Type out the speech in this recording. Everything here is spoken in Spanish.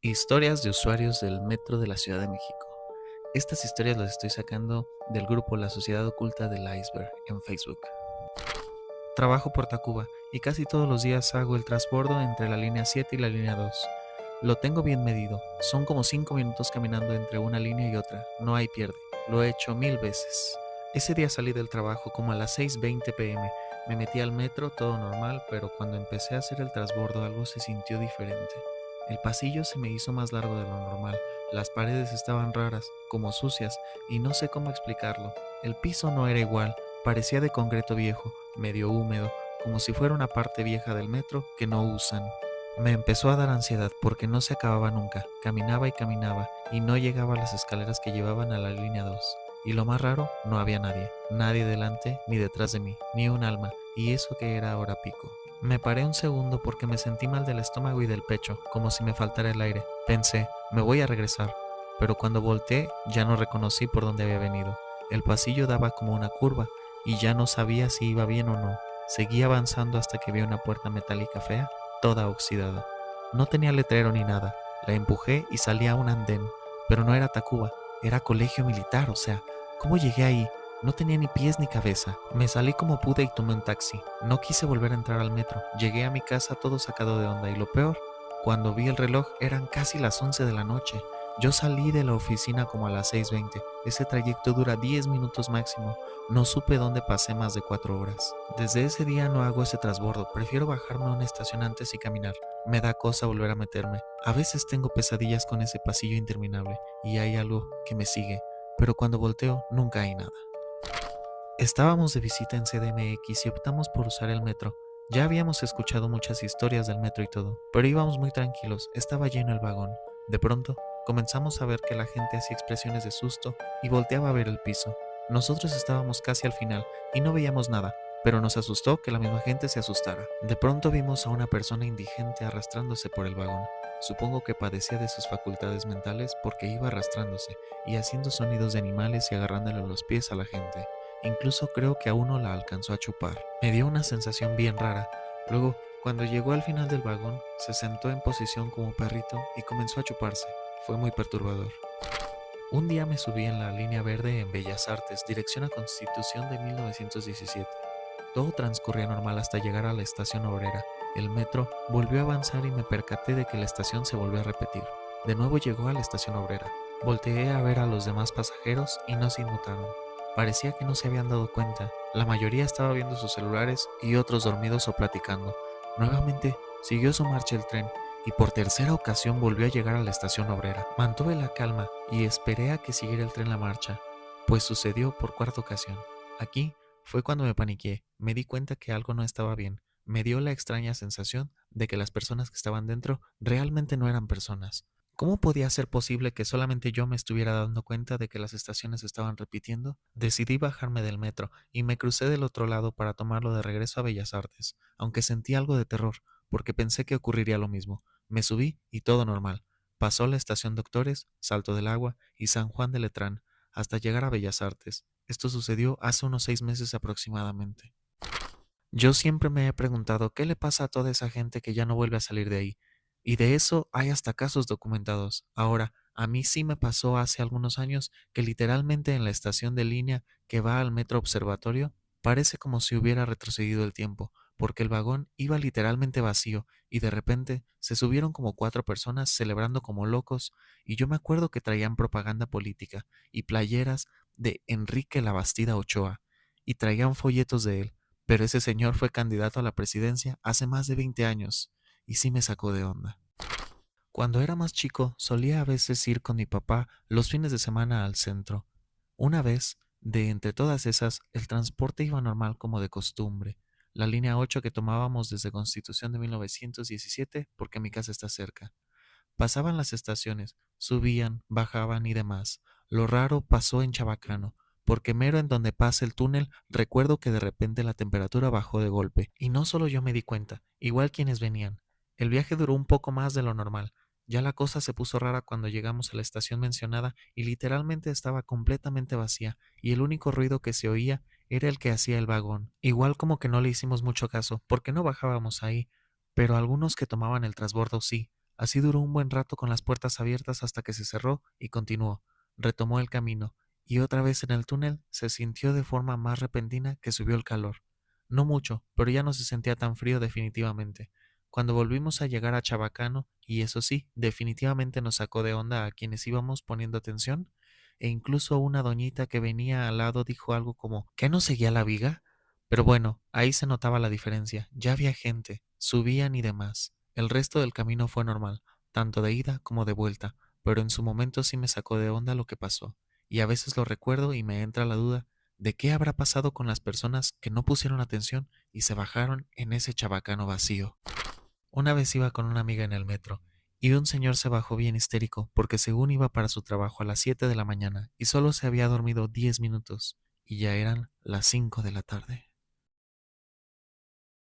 Historias de usuarios del metro de la Ciudad de México. Estas historias las estoy sacando del grupo La Sociedad Oculta del Iceberg en Facebook. Trabajo por Tacuba y casi todos los días hago el transbordo entre la línea 7 y la línea 2. Lo tengo bien medido, son como 5 minutos caminando entre una línea y otra, no hay pierde, lo he hecho 1000 veces. Ese día salí del trabajo como a las 6:20 pm, me metí al metro, todo normal, pero cuando empecé a hacer el transbordo algo se sintió diferente. El pasillo se me hizo más largo de lo normal, las paredes estaban raras, como sucias, y no sé cómo explicarlo. El piso no era igual, parecía de concreto viejo, medio húmedo, como si fuera una parte vieja del metro que no usan. Me empezó a dar ansiedad porque no se acababa nunca, caminaba y no llegaba a las escaleras que llevaban a la línea 2. Y lo más raro, no había nadie, nadie delante ni detrás de mí, ni un alma, y eso que era hora pico. Me paré un segundo porque me sentí mal del estómago y del pecho, como si me faltara el aire. Pensé, me voy a regresar, pero cuando volteé ya no reconocí por dónde había venido. El pasillo daba como una curva y ya no sabía si iba bien o no. Seguí avanzando hasta que vi una puerta metálica fea, toda oxidada. No tenía letrero ni nada. La empujé y salí a un andén, pero no era Tacuba, era colegio militar, o sea, ¿cómo llegué ahí? No tenía ni pies ni cabeza. Me salí como pude y tomé un taxi. No quise volver a entrar al metro. Llegué a mi casa todo sacado de onda y lo peor, cuando vi el reloj eran casi las 11 de la noche. Yo salí de la oficina como a las 6:20. Ese trayecto dura 10 minutos máximo. No supe dónde pasé más de 4 horas. Desde ese día no hago ese transbordo. Prefiero bajarme a una estación antes y caminar. Me da cosa volver a meterme. A veces tengo pesadillas con ese pasillo interminable y hay algo que me sigue. Pero cuando volteo nunca hay nada. Estábamos de visita en CDMX y optamos por usar el metro. Ya habíamos escuchado muchas historias del metro y todo, pero íbamos muy tranquilos, estaba lleno el vagón. De pronto, comenzamos a ver que la gente hacía expresiones de susto y volteaba a ver el piso. Nosotros estábamos casi al final y no veíamos nada, pero nos asustó que la misma gente se asustara. De pronto vimos a una persona indigente arrastrándose por el vagón. Supongo que padecía de sus facultades mentales porque iba arrastrándose y haciendo sonidos de animales y agarrándole los pies a la gente. Incluso creo que a uno la alcanzó a chupar. Me dio una sensación bien rara. Luego, cuando llegó al final del vagón, se sentó en posición como perrito y comenzó a chuparse. Fue muy perturbador. Un día me subí en la línea verde en Bellas Artes, dirección a Constitución de 1917. Todo transcurría normal hasta llegar a la estación obrera. El metro volvió a avanzar y me percaté de que la estación se volvió a repetir. De nuevo llegó a la estación obrera. Volteé a ver a los demás pasajeros y no se inmutaron. Parecía que no se habían dado cuenta. La mayoría estaba viendo sus celulares y otros dormidos o platicando. Nuevamente siguió su marcha el tren y por tercera ocasión volvió a llegar a la estación obrera. Mantuve la calma y esperé a que siguiera el tren la marcha, pues sucedió por cuarta ocasión. Aquí fue cuando me paniqué, me di cuenta que algo no estaba bien. Me dio la extraña sensación de que las personas que estaban dentro realmente no eran personas. ¿Cómo podía ser posible que solamente yo me estuviera dando cuenta de que las estaciones estaban repitiendo? Decidí bajarme del metro y me crucé del otro lado para tomarlo de regreso a Bellas Artes, aunque sentí algo de terror, porque pensé que ocurriría lo mismo. Me subí y todo normal. Pasó la estación Doctores, Salto del Agua y San Juan de Letrán, hasta llegar a Bellas Artes. Esto sucedió hace unos 6 meses aproximadamente. Yo siempre me he preguntado qué le pasa a toda esa gente que ya no vuelve a salir de ahí. Y de eso hay hasta casos documentados. Ahora, a mí sí me pasó hace algunos años que literalmente en la estación de línea que va al Metro Observatorio parece como si hubiera retrocedido el tiempo, porque el vagón iba literalmente vacío y de repente se subieron como 4 personas celebrando como locos y yo me acuerdo que traían propaganda política y playeras de Enrique Labastida Ochoa y traían folletos de él, pero ese señor fue candidato a la presidencia hace más de 20 años y sí me sacó de onda. Cuando era más chico, solía a veces ir con mi papá los fines de semana al centro. Una vez, de entre todas esas, el transporte iba normal como de costumbre. La línea 8 que tomábamos desde Constitución de 1917 porque mi casa está cerca. Pasaban las estaciones, subían, bajaban y demás. Lo raro pasó en Chabacano, porque mero en donde pasa el túnel recuerdo que de repente la temperatura bajó de golpe, y no solo yo me di cuenta, igual quienes venían. El viaje duró un poco más de lo normal. Ya la cosa se puso rara cuando llegamos a la estación mencionada y literalmente estaba completamente vacía, y el único ruido que se oía era el que hacía el vagón. Igual como que no le hicimos mucho caso, porque no bajábamos ahí, pero algunos que tomaban el transbordo sí. Así duró un buen rato con las puertas abiertas hasta que se cerró y continuó. Retomó el camino, y otra vez en el túnel se sintió de forma más repentina que subió el calor. No mucho, pero ya no se sentía tan frío definitivamente. Cuando volvimos a llegar a Chabacano, y eso sí, definitivamente nos sacó de onda a quienes íbamos poniendo atención, e incluso una doñita que venía al lado dijo algo como ¿que no seguía la viga? Pero bueno, ahí se notaba la diferencia, ya había gente, subían y demás. El resto del camino fue normal, tanto de ida como de vuelta, pero en su momento sí me sacó de onda lo que pasó, y a veces lo recuerdo y me entra la duda de qué habrá pasado con las personas que no pusieron atención y se bajaron en ese chabacano vacío. Una vez iba con una amiga en el metro, y un señor se bajó bien histérico porque según iba para su trabajo a las 7 de la mañana y solo se había dormido 10 minutos, y ya eran las 5 de la tarde.